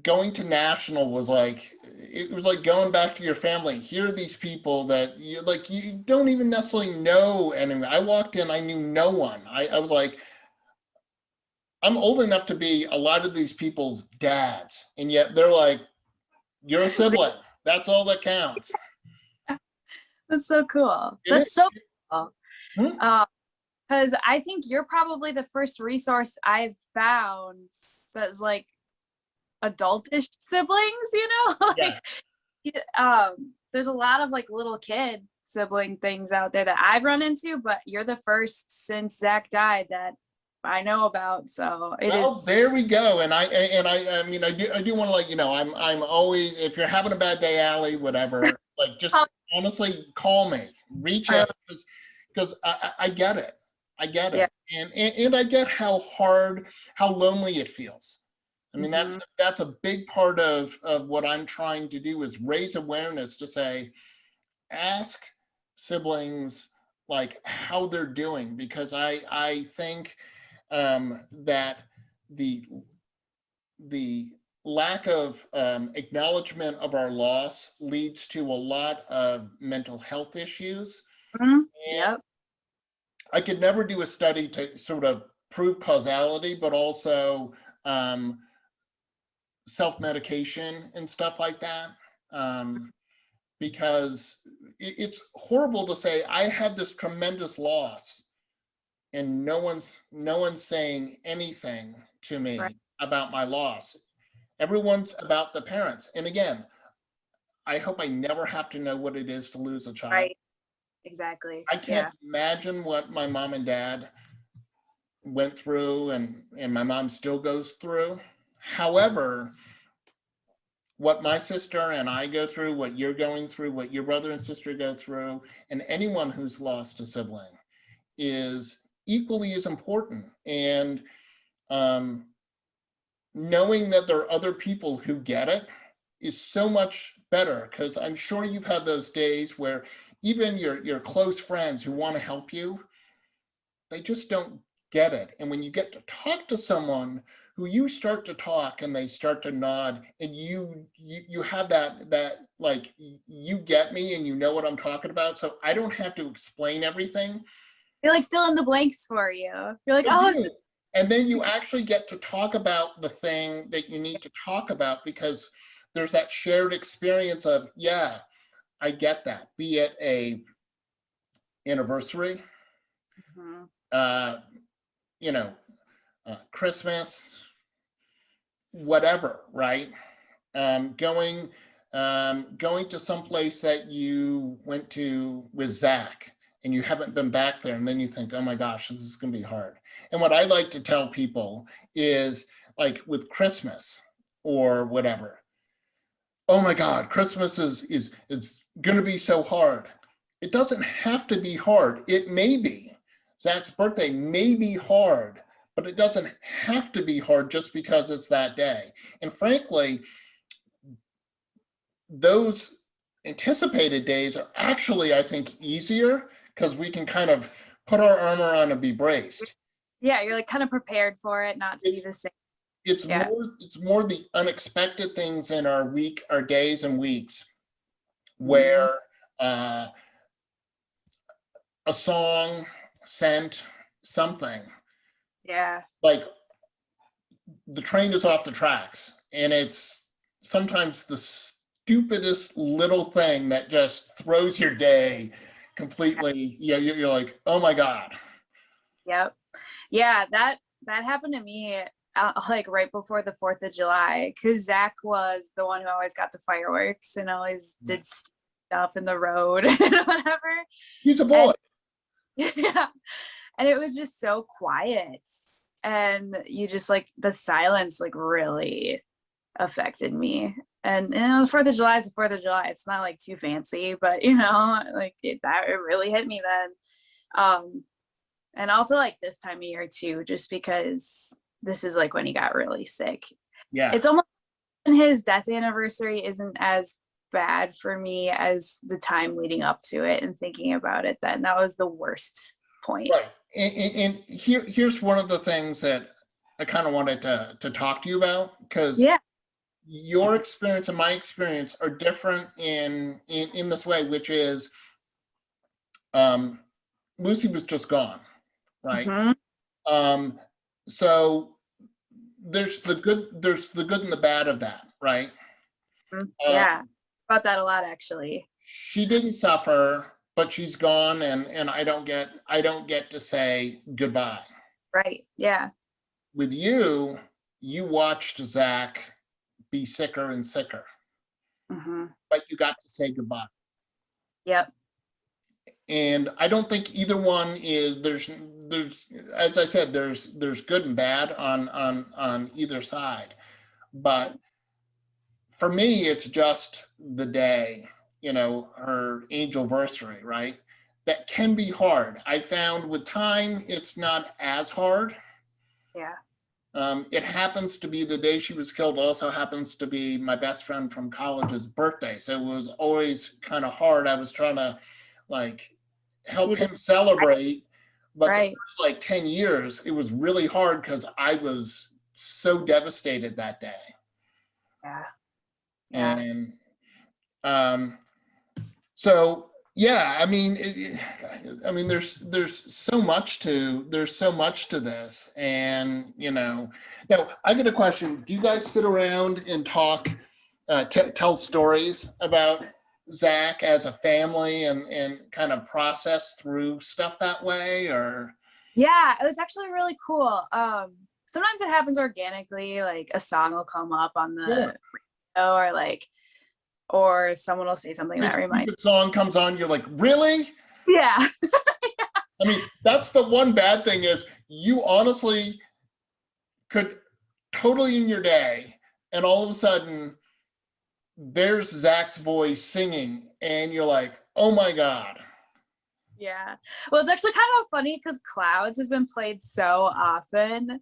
going to national was like, it was like going back to your family. Here are these people that you like, you don't even necessarily know anyone. I walked in, I knew no one. I was like, I'm old enough to be a lot of these people's dads, and yet they're like, you're a sibling. That's all that counts. That's so cool. It That's is. so cool. Hmm? Because I think you're probably the first resource I've found that's like adultish siblings, you know? Yeah. Like, there's a lot of like little kid sibling things out there that I've run into, but you're the first since Zach died that I know about. So it Well, is. there we go. And I mean, I do want to let you know, I'm always, if you're having a bad day, Allie, whatever, like just honestly call me, reach out, because I get it. I get Yeah. it. And I get how hard, how lonely it feels. I mean, Mm-hmm. that's a big part of what I'm trying to do is raise awareness to say, ask siblings like how they're doing, because I think that the lack of acknowledgement of our loss leads to a lot of mental health issues. Mm-hmm. And Yep. I could never do a study to sort of prove causality, but also self-medication and stuff like that. Because it's horrible to say I had this tremendous loss and no one's saying anything to Right. me about my loss. Everyone's about the parents. And again, I hope I never have to know what it is to lose a child. Right. Exactly. I can't Yeah. imagine what my mom and dad went through and my mom still goes through. However, what my sister and I go through, what you're going through, what your brother and sister go through, and anyone who's lost a sibling is equally as important. And knowing that there are other people who get it is so much better, because I'm sure you've had those days where even your close friends who want to help you, they just don't get it. And when you get to talk to someone who you start to talk and they start to nod and you have that like, you get me and you know what I'm talking about, so I don't have to explain everything. They like fill in the blanks for you. You're like, They oh, do. And then you actually get to talk about the thing that you need to talk about, because there's that shared experience of, yeah, I get that. Be it a anniversary, Mhm. you know, Christmas, whatever, right? Going to some place that you went to with Zach and you haven't been back there, and then you think, oh my gosh, this is going to be hard. And what I like to tell people is, like with Christmas or whatever, oh my God, Christmas is going to be so hard. It doesn't have to be hard. It may be. Zach's birthday may be hard, but it doesn't have to be hard just because it's that day. And frankly, those anticipated days are actually, I think, easier because we can kind of put our armor on and be braced. Yeah, you're like kind of prepared for it not to be It's the same. it's Yeah. more the unexpected things in our week, our days and weeks, Mhm. where a song sent something, Yeah. like the train is off the tracks, and it's sometimes the stupidest little thing that just throws your day completely. Yeah, you're like, oh my God. Yep. Yeah, that happened to me like right before the 4th of July, because Zach was the one who always got the fireworks and always did stuff in the road and whatever. He's a boy. And yeah, and it was just so quiet, and you just like the silence like really affected me. And you know, the 4th of July is the 4th of July. It's not like too fancy, but you know, like it really hit me then. And also like this time of year too, just because this is like when he got really sick. Yeah. It's almost, and his death anniversary isn't as bad for me as the time leading up to it and thinking about it then. That was the worst point. Right. And here's one of the things that I kind of wanted to talk to you about, because Yeah. your experience and my experience are different in this way, which is Lucy was just gone, right? Mhm. So there's the good and the bad of that, right? Yeah, about that a lot actually. She didn't suffer, but she's gone, and I don't get to say goodbye. Right. Yeah. With you, you watched Zach be sicker and sicker, Hmm. but you got to say goodbye. Yep. And I don't think either one is there's as I said, there's good and bad on either side. But for me, it's just the day, her angelversary, right? That can be hard. I found with time, it's not as hard. Yeah. It happens to be the day she was killed, also happens to be my best friend from college's birthday. So it was always kind of hard. I was trying to like help You him just celebrate. But the right. first like 10 years, it was really hard because I was so devastated that day. Yeah. Yeah. And so yeah, I mean, there's so much to this, and now I get a question. Do you guys sit around and talk, tell stories about Zach as a family, and kind of process through stuff that way, or? Yeah, it was actually really cool. Sometimes it happens organically, like a song will come up on Yeah. the radio, or someone will say something that reminds. The song comes on, you're like, really? Yeah. I mean, that's the one bad thing is you honestly could totally in your day, and all of a sudden there's Zach's voice singing, and you're like, oh my God. Yeah. Well, it's actually kind of funny because Clouds has been played so often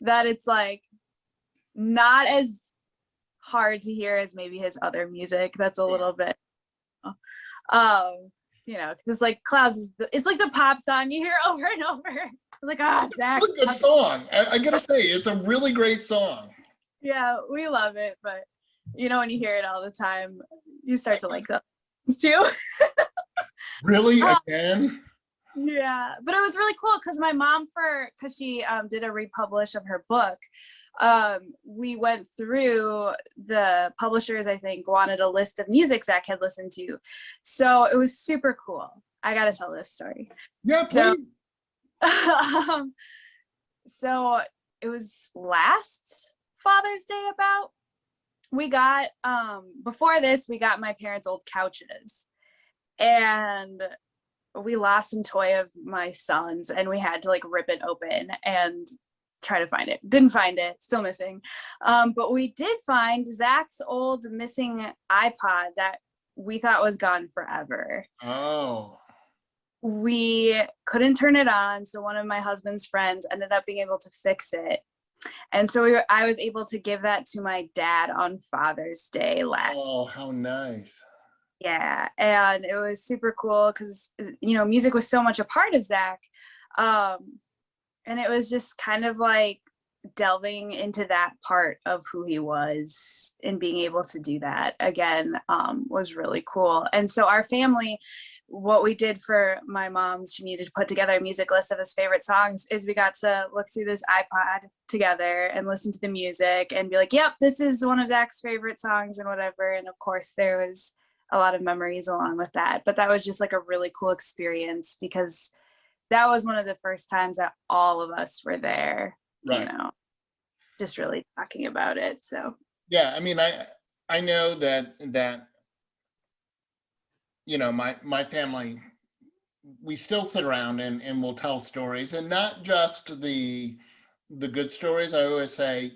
that it's like not as hard to hear as maybe his other music. That's a little bit, because it's like Clouds it's like the pop song you hear over and over. Like, Zach. It's a good song. I gotta say, it's a really great song. Yeah, we love it, but when you hear it all the time, you start to like that too. Really? Again? Yeah, but it was really cool because my mom, because she did a republish of her book, we went through the publishers, I think, wanted a list of music Zach had listened to. So it was super cool. I got to tell this story. Yeah, please. So it was last Father's Day we got, before this, we got my parents' old couches. And we lost some toy of my son's, and we had to like rip it open and try to find it. Didn't find it, still missing. But we did find Zach's old missing iPod that we thought was gone forever. Oh. We couldn't turn it on, so one of my husband's friends ended up being able to fix it. And so I was able to give that to my dad on Father's Day last. Oh, how nice. Yeah, and it was super cool because music was so much a part of Zach, and it was just kind of like delving into that part of who he was, and being able to do that again was really cool. And so our family, what we did for my mom, she needed to put together a music list of his favorite songs, is we got to look through this iPod together and listen to the music and be like, yep, this is one of Zach's favorite songs and whatever. And of course there was a lot of memories along with that, but that was just like a really cool experience because that was one of the first times that all of us were there, right. Just really talking about it. So yeah, I mean, I know that my family, we still sit around and we'll tell stories, and not just the good stories. I always say,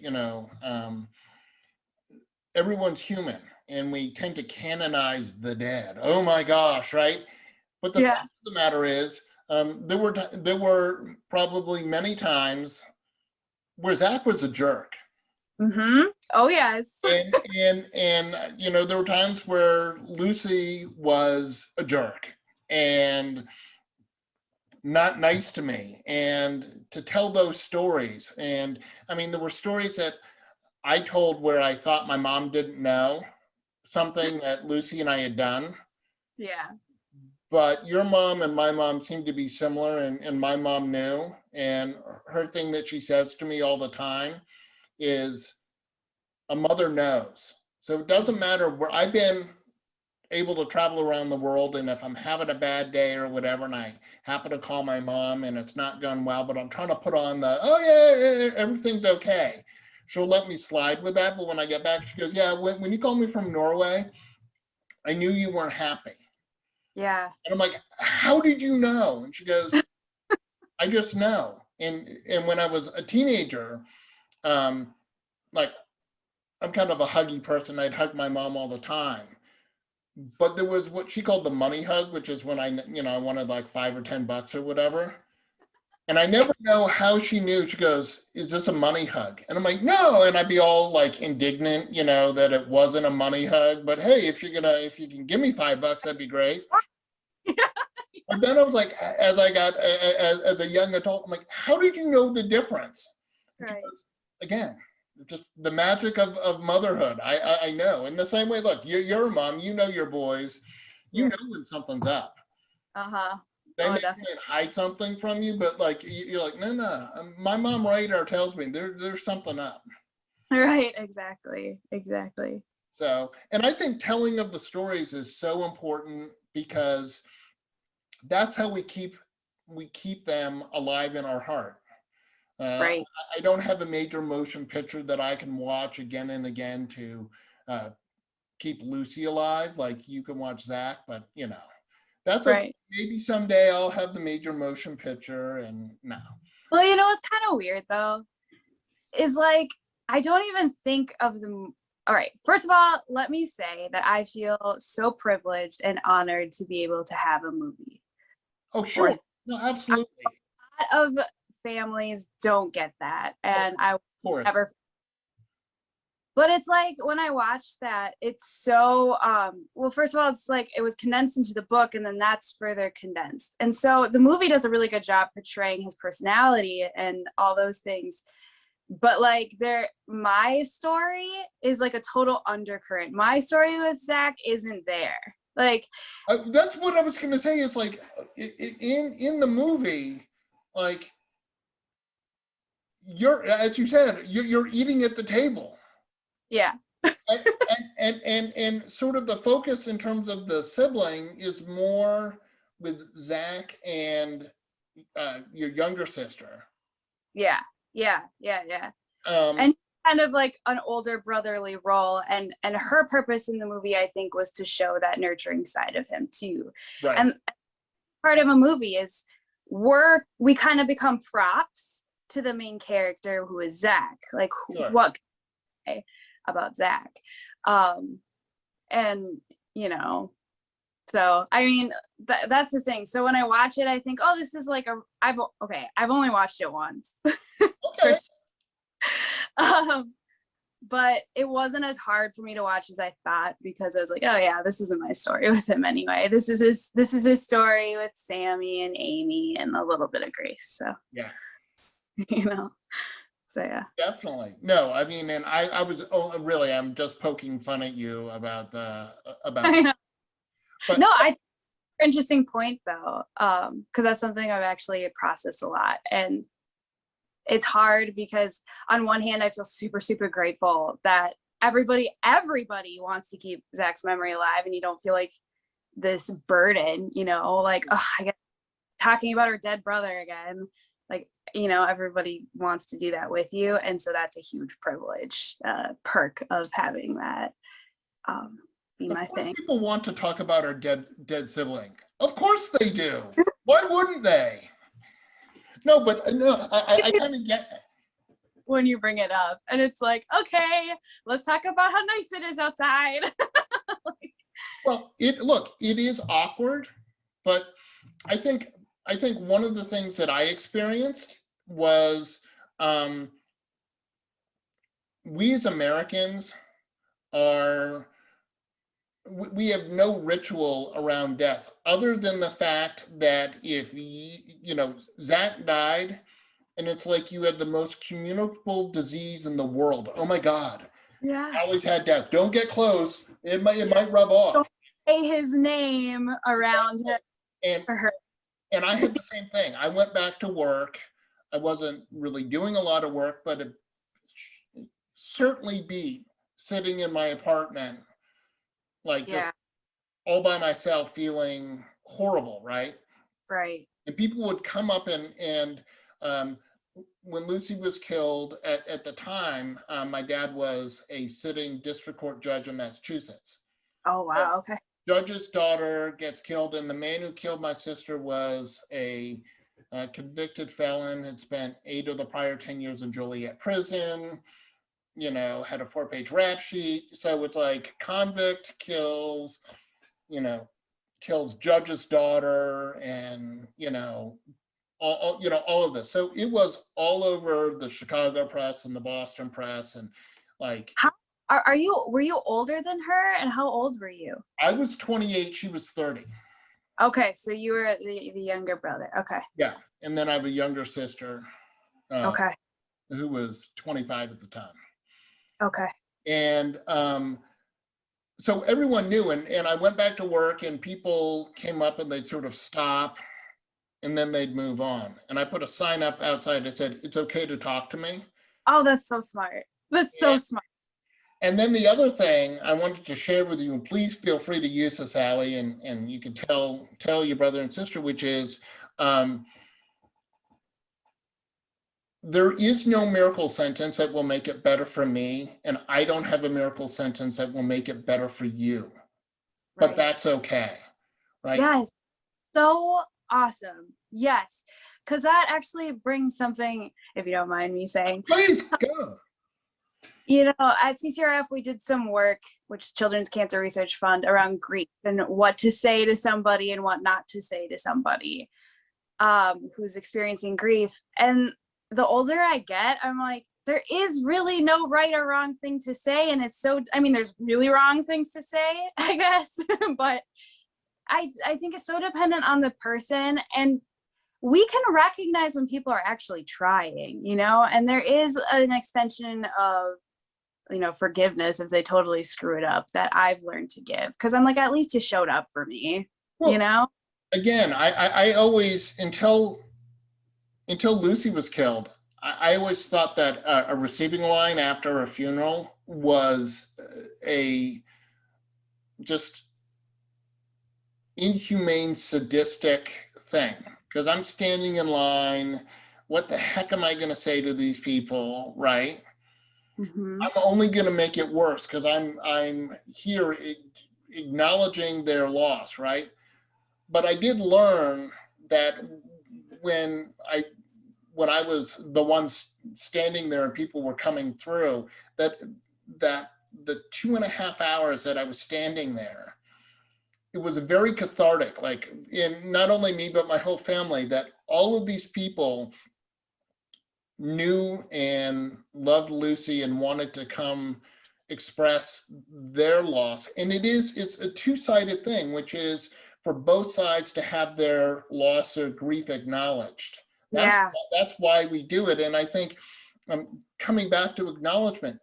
everyone's human, and we tend to canonize the dead. Oh my gosh, right? But the fact of the matter is, there were probably many times where Zach was a jerk. Mm-hmm. Oh yes. and there were times where Lucy was a jerk and not nice to me, and to tell those stories. And I mean, there were stories that I told where I thought my mom didn't know something that Lucy and I had done. Yeah. But your mom and my mom seem to be similar, and my mom knew. And her thing that she says to me all the time is, a mother knows. So it doesn't matter where I've been able to travel around the world, and if I'm having a bad day or whatever, and I happen to call my mom and it's not gone well, but I'm trying to put on the, oh yeah, everything's okay, she'll let me slide with that. But when I get back, she goes, yeah, when you called me from Norway, I knew you weren't happy. Yeah. And I'm like, how did you know? And she goes, I just know. And when I was a teenager, like, I'm kind of a huggy person. I'd hug my mom all the time. But there was what she called the money hug, which is when I wanted like $5 or $10 or whatever. And I never know how she knew. She goes, is this a money hug? And I'm like, no. And I'd be all like indignant, that it wasn't a money hug. But hey, if you can give me $5, that'd be great. But then I was like, as I got, as a young adult, I'm like, how did you know the difference? And she Right. goes, again, just the magic of motherhood. I know. In the same way, look, you're a mom, you know your boys, you Yeah. know when something's up. Uh-huh. They Oh, may definitely. try and hide something from you, but like you're like, no. My mom radar tells me there's something up. Right. Exactly. Exactly. So, and I think telling of the stories is so important because that's how we keep them alive in our heart. Right. I don't have a major motion picture that I can watch again and again to uh, keep Lucy alive. Like you can watch Zach, but that's okay. Right. Maybe someday I'll have the major motion picture, and no. Well, what's kind of weird though is like I don't even think of them. All right. First of all, let me say that I feel so privileged and honored to be able to have a movie. Oh, Or sure. No, absolutely. a lot of families don't get that, and I Of course. never. But it's like when I watched that, it's so well, first of all, it's like it was condensed into the book and then that's further condensed. And so the movie does a really good job portraying his personality and all those things. But like my story is like a total undercurrent. My story with Zach isn't there. Like That's what I was going to say. Is like in the movie, like as you said, you're eating at the table. yeah. And sort of the focus in terms of the sibling is more with Zach and your younger sister. Yeah. Um, And kind of like an older brotherly role, and her purpose in the movie I think was to show that nurturing side of him too. right. And part of a movie is we kind of become props to the main character who is Zach. Like Sure. what can I say about Zach? And so I mean that's the thing. So when I watch it, I think, oh, this is like I've only watched it once. Okay. But it wasn't as hard for me to watch as I thought, because I was like, oh yeah, this isn't my story with him anyway. This is his story with Sammy and Amy and a little bit of Grace. So Yeah. So yeah. Definitely. No, I mean, and I was really, I'm just poking fun at you about I know. But No, interesting point though, because that's something I've actually processed a lot, and it's hard because on one hand I feel super super grateful that everybody wants to keep Zach's memory alive, and you don't feel like this burden, like, oh, I get talking about her dead brother again. Like, everybody wants to do that with you, and so that's a huge privilege, perk of having that be my thing. People want to talk about our dead sibling. Of course they do. Why wouldn't they? No, but no, I kind of get it. When you bring it up, and it's like, okay, let's talk about how nice it is outside. Well, it is awkward, but I think one of the things that I experienced was we as Americans we have no ritual around death other than the fact that if Zach died and it's like you had the most communicable disease in the world. Oh my God. Yeah. I always had that. Don't get close. It might rub off. Don't say his name around him And or her. and I had the same thing. I went back to work. I wasn't really doing a lot of work, but it certainly beat sitting in my apartment, like just Yeah. all by myself, feeling horrible, right? Right. And people would come up and when Lucy was killed at the time, my dad was a sitting district court judge in Massachusetts. Oh, wow. Okay. Judge's daughter gets killed, and the man who killed my sister was a convicted felon, had spent 8 of the prior 10 years in Joliet prison, you know, had a 4-page rap sheet. So it's like convict kills, you know, kills judge's daughter, and, you know, all of this. So it was all over the Chicago press and the Boston press, and like, How were you older than her, and how old were you? I was 28, she was 30. Okay, so you were the younger brother. Okay. Yeah, and then I have a younger sister Okay. who was 25 at the time. Okay. And so everyone knew, and I went back to work, and people came up and they'd sort of stop, and then they'd move on. And I put a sign up outside that said, "It's okay to talk to me." Oh, that's so smart. That's so smart. And then the other thing I wanted to share with you, and please feel free to use this, Alli, and you can tell your brother and sister, which is, there is no miracle sentence that will make it better for me, and I don't have a miracle sentence that will make it better for you. But Right. that's okay, right? Yes. So awesome. Yes. Because that actually brings something, if you don't mind me saying. Please go. You know, at CCRF, we did some work, which Children's Cancer Research Fund, around grief and what to say to somebody and what not to say to somebody who's experiencing grief. And the older I get, I'm like, there is really no right or wrong thing to say. And it's so, I mean, there's really wrong things to say, I guess, but I think it's so dependent on the person. And we can recognize when people are actually trying, you know, and there is an extension of, you know, forgiveness if they totally screw it up that I've learned to give. Cause I'm like, at least you showed up for me, Well, you know? again, I always, until Lucy was killed, I always thought that a receiving line after a funeral was a just inhumane, sadistic thing. Because I'm standing in line, what the heck am I going to say to these people, right? Mm-hmm. I'm only going to make it worse because I'm here acknowledging their loss, right? But I did learn that when I was the one standing there and people were coming through, that the 2.5 hours that I was standing there, it was very cathartic, like in not only me, but my whole family, that all of these people knew and loved Lucy and wanted to come express their loss. And it's a two-sided thing, which is for both sides to have their loss or grief acknowledged. That's why we do it. And I think coming back to acknowledgement,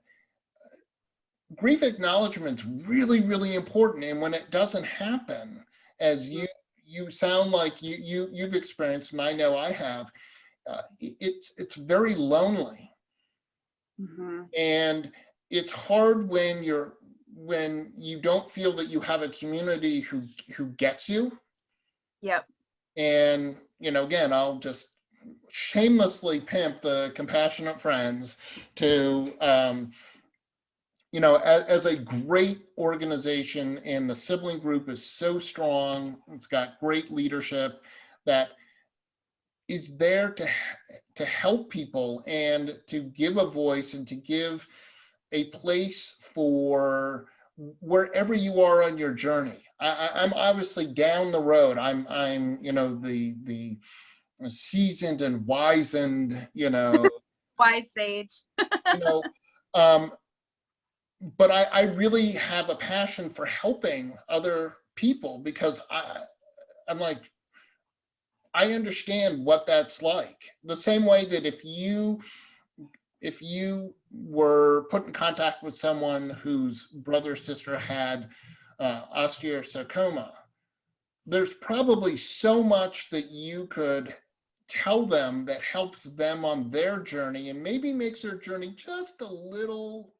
grief acknowledgement is really, really important. And when it doesn't happen, as you sound like you've experienced, and I know I have, it's very lonely. Mm-hmm. And it's hard when you don't feel that you have a community who gets you. Yep. And, you know, again, I'll just shamelessly pimp the Compassionate Friends to, you know, as a great organization, and the sibling group is so strong. It's got great leadership that is there to help people and to give a voice and to give a place for wherever you are on your journey. I'm obviously down the road. I'm you know, the seasoned and wizened, you know, Wise sage. you know, but I really have a passion for helping other people, because I'm like, I understand what that's like. The same way that if you were put in contact with someone whose brother or sister had osteosarcoma, there's probably so much that you could tell them that helps them on their journey and maybe makes their journey just a little